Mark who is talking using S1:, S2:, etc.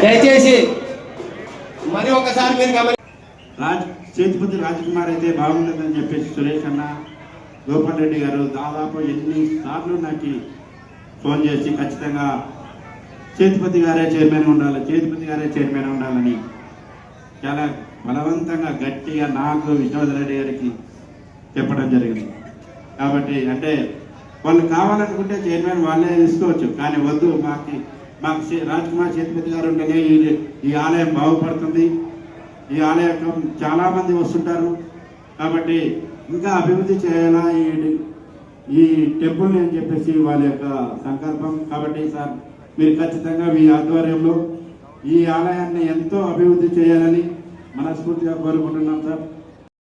S1: దయచేసి మరి ఒకసారి మీరు
S2: చేతిపతి రాజ్కుమార్ అయితే బాగుంటుందని చెప్పేసి సురేష్ అన్న, గోపాల్ రెడ్డి గారు దాదాపు ఎన్నిసార్లు నాకు ఫోన్ చేసి ఖచ్చితంగా చేతిపతి గారే చైర్మన్ ఉండాలి, చేతిపతి గారే చైర్మన్ ఉండాలని చాలా బలవంతంగా గట్టిగా నాకు విష్ణువర్ధన్ రెడ్డి గారికి చెప్పడం జరిగింది. కాబట్టి అంటే వాళ్ళు కావాలనుకుంటే చైర్మన్ వాళ్ళే తీసుకోవచ్చు, కానీ వద్దు, మాకు రాజ్కుమార్ చేతిపతి గారు ఉంటేనే ఈ ఆలయం బాగుపడుతుంది, ఈ ఆలయం చాలామంది వస్తుంటారు, కాబట్టి ఇంకా అభివృద్ధి చేయాలా ఈ టెంపుల్ని అని చెప్పేసి వాళ్ళ యొక్క సంకల్పం. కాబట్టి సార్ మీరు ఖచ్చితంగా మీ ఆధ్వర్యంలో ఈ ఆలయాన్ని ఎంతో అభివృద్ధి చేయాలని మనస్ఫూర్తిగా కోరుకుంటున్నాం సార్.